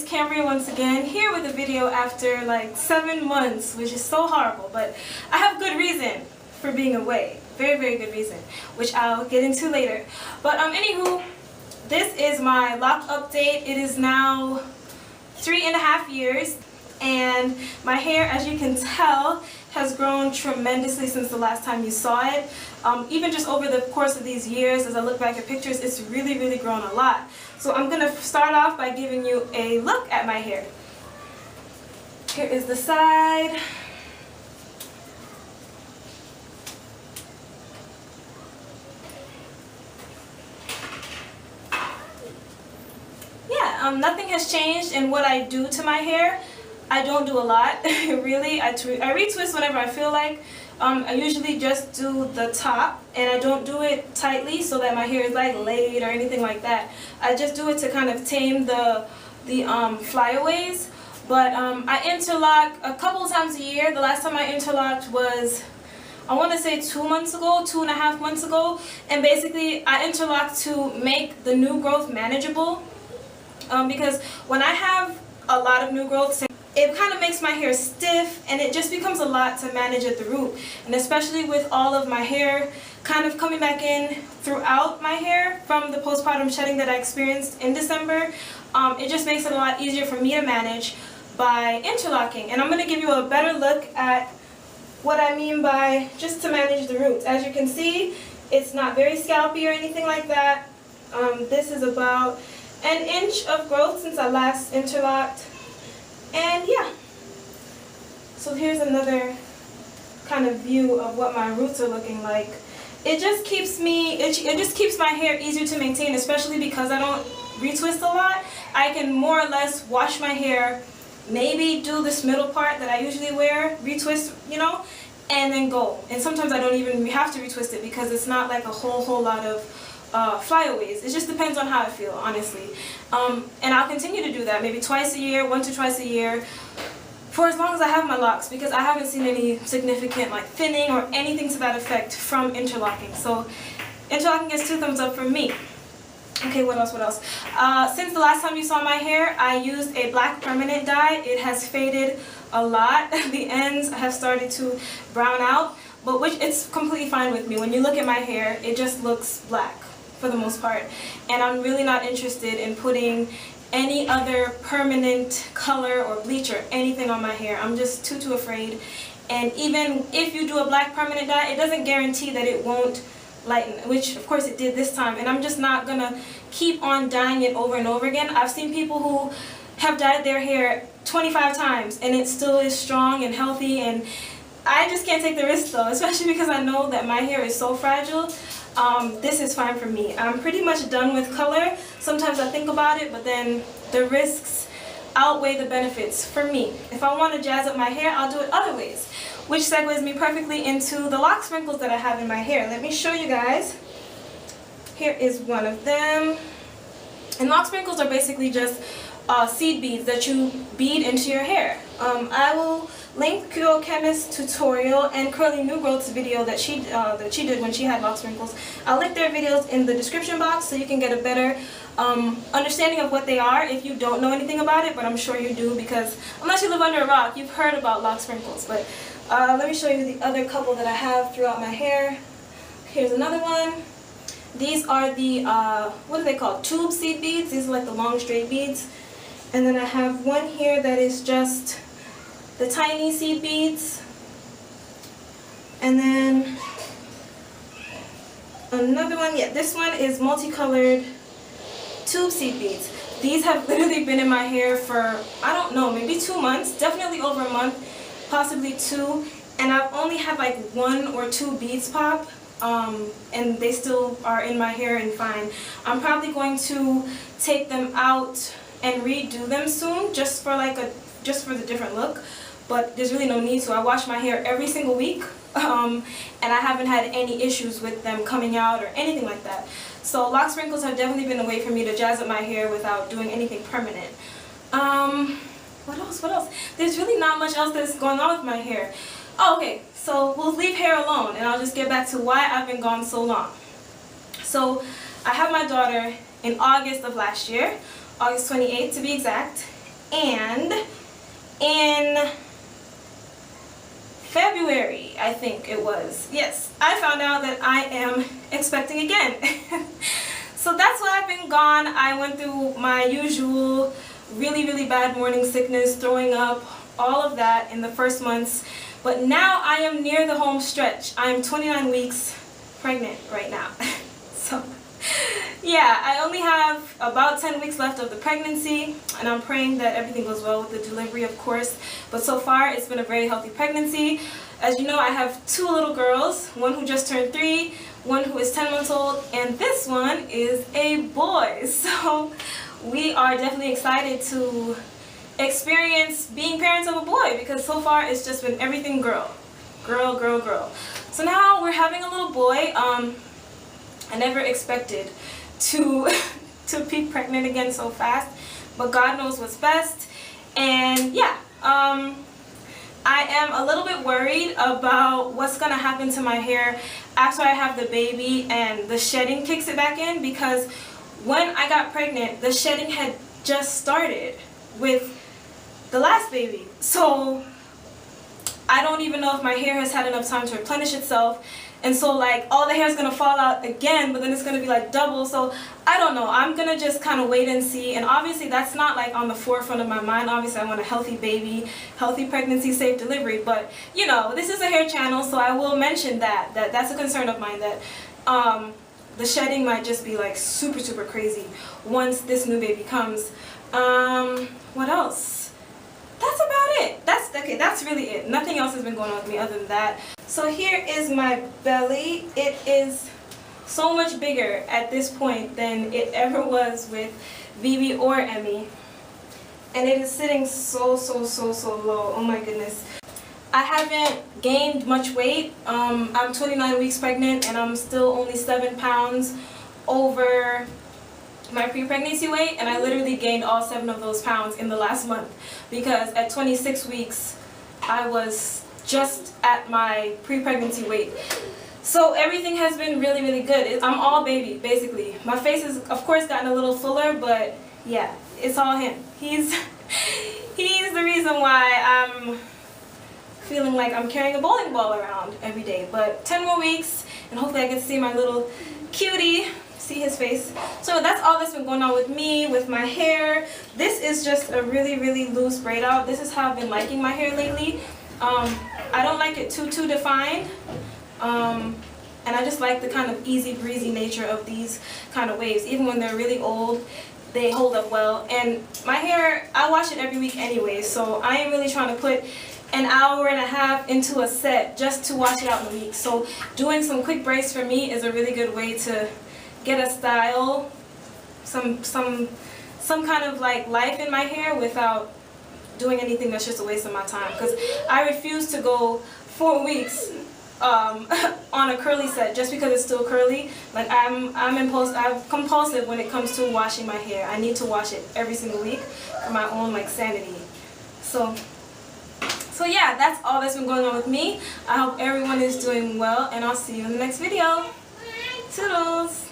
it's Khambria once again, here with a video after like 7 months, which is so horrible, but I have good reason for being away. Very, very good reason, which I'll get into later. But anywho, this is my lock update. It is now 3.5 years, and my hair, as you can tell, has grown tremendously since the last time you saw it. Even just over the course of these years, as I look back at pictures, it's really, really grown a lot. So I'm going to start off by giving you a look at my hair. Here is the side. Yeah, nothing has changed in what I do to my hair. I don't do a lot, really. I retwist whenever I feel like. I usually just do the top, and I don't do it tightly so that my hair is like laid or anything like that. I just do it to kind of tame the flyaways. But I interlock a couple times a year. The last time I interlocked was, I want to say 2 months ago, 2.5 months ago. And basically I interlock to make the new growth manageable. Because when I have a lot of new growth, it kind of makes my hair stiff, and it just becomes a lot to manage at the root. And especially with all of my hair kind of coming back in throughout my hair from the postpartum shedding that I experienced in December, it just makes it a lot easier for me to manage by interlocking. And I'm going to give you a better look at what I mean by just to manage the roots. As you can see, it's not very scalpy or anything like that. This is about 1 inch of growth since I last interlocked. And yeah, so here's another kind of view of what my roots are looking like. It just keeps my hair easier to maintain, especially because I don't retwist a lot. I can more or less wash my hair, maybe do this middle part that I usually wear, retwist, you know, and then go. And sometimes I don't even have to retwist it because it's not like a whole lot of flyaways. It just depends on how I feel, honestly. And I'll continue to do that, maybe twice a year, 1 to twice a year, for as long as I have my locks, because I haven't seen any significant like thinning or anything to that effect from interlocking. So interlocking gets 2 thumbs up from me. Okay, what else? Since the last time you saw my hair, I used a black permanent dye. It has faded a lot. The ends have started to brown out, but which it's completely fine with me. When you look at my hair, it just looks black for the most part, and I'm really not interested in putting any other permanent color or bleach or anything on my hair. I'm just too afraid. And even if you do a black permanent dye, it doesn't guarantee that it won't lighten, which of course it did this time, and I'm just not gonna keep on dyeing it over and over again. I've seen people who have dyed their hair 25 times and it still is strong and healthy, and I just can't take the risk though, especially because I know that my hair is so fragile. This is fine for me. I'm pretty much done with color. Sometimes I think about it, but then the risks outweigh the benefits for me. If I want to jazz up my hair, I'll do it other ways, which segues me perfectly into the lock sprinkles that I have in my hair. Let me show you guys. Here is one of them. And lock sprinkles are basically just seed beads that you bead into your hair. I will link Kyo Chemist's tutorial and Curly New Growth's video that she did when she had lock sprinkles. I'll link their videos in the description box so you can get a better understanding of what they are if you don't know anything about it, but I'm sure you do, because unless you live under a rock, you've heard about lock sprinkles. But let me show you the other couple that I have throughout my hair. Here's another one. These are the, what are they called? Tube seed beads. These are like the long straight beads. And then I have one here that is just the tiny seed beads. And then another one, yeah, this one is multicolored tube seed beads. These have literally been in my hair for, I don't know, maybe 2 months, definitely over a month, possibly 2. And I've only had like 1 or 2 beads pop. And they still are in my hair and fine. I'm probably going to take them out and redo them soon, just for the different look, but there's really no need to. I wash my hair every single week, and I haven't had any issues with them coming out or anything like that. So lock sprinkles have definitely been a way for me to jazz up my hair without doing anything permanent. What else? There's really not much else that's going on with my hair. Oh, okay, so we'll leave hair alone, and I'll just get back to why I've been gone so long. So I had my daughter in August of last year, August 28th to be exact, And in February, I think it was, yes, I found out that I am expecting again. So that's why I've been gone. I went through my usual really bad morning sickness, throwing up, all of that in the first months. But now I am near the home stretch. I'm 29 weeks pregnant right now. So yeah, I only have about 10 weeks left of the pregnancy, and I'm praying that everything goes well with the delivery, of course. But so far, it's been a very healthy pregnancy. As you know, I have 2 little girls, one who just turned 3, one who is 10 months old, and this one is a boy. So we are definitely excited to experience being parents of a boy, because so far it's just been everything girl. So now we're having a little boy. I never expected to be pregnant again so fast, but God knows what's best. And yeah, I am a little bit worried about what's gonna happen to my hair after I have the baby and the shedding kicks it back in, because when I got pregnant, the shedding had just started with the last baby. So I don't even know if my hair has had enough time to replenish itself. And so like all the hair is gonna fall out again, but then it's gonna be like double. So I don't know, I'm gonna just kind of wait and see. And obviously that's not like on the forefront of my mind. Obviously I want a healthy baby, healthy pregnancy, safe delivery. But you know, this is a hair channel, so I will mention that's a concern of mine, that the shedding might just be like super crazy once this new baby comes. What else? That's about it. That's really it. Nothing else has been going on with me other than that. So here is my belly. It is so much bigger at this point than it ever was with Vivi or Emmy. And it is sitting so low. Oh my goodness. I haven't gained much weight. I'm 29 weeks pregnant and I'm still only 7 pounds over my pre-pregnancy weight, and I literally gained all 7 of those pounds in the last month, because at 26 weeks I was just at my pre-pregnancy weight. So everything has been really good. I'm all baby, basically. My face has of course gotten a little fuller, but yeah, it's all him. He's the reason why I'm feeling like I'm carrying a bowling ball around every day. But 10 more weeks and hopefully I get to see my little cutie, see his face. So that's all that's been going on with me, with my hair. This is just a really loose braid out. This is how I've been liking my hair lately. I don't like it too defined. And I just like the kind of easy breezy nature of these kind of waves. Even when they're really old, they hold up well. And my hair, I wash it every week anyway, so I ain't really trying to put an hour and a half into a set just to wash it out in a week. So doing some quick braids for me is a really good way to get a style, some kind of like life in my hair without doing anything that's just a waste of my time. Because I refuse to go 4 weeks on a curly set just because it's still curly. Like I'm compulsive when it comes to washing my hair. I need to wash it every single week for my own like sanity. So yeah, that's all that's been going on with me. I hope everyone is doing well, and I'll see you in the next video. Toodles!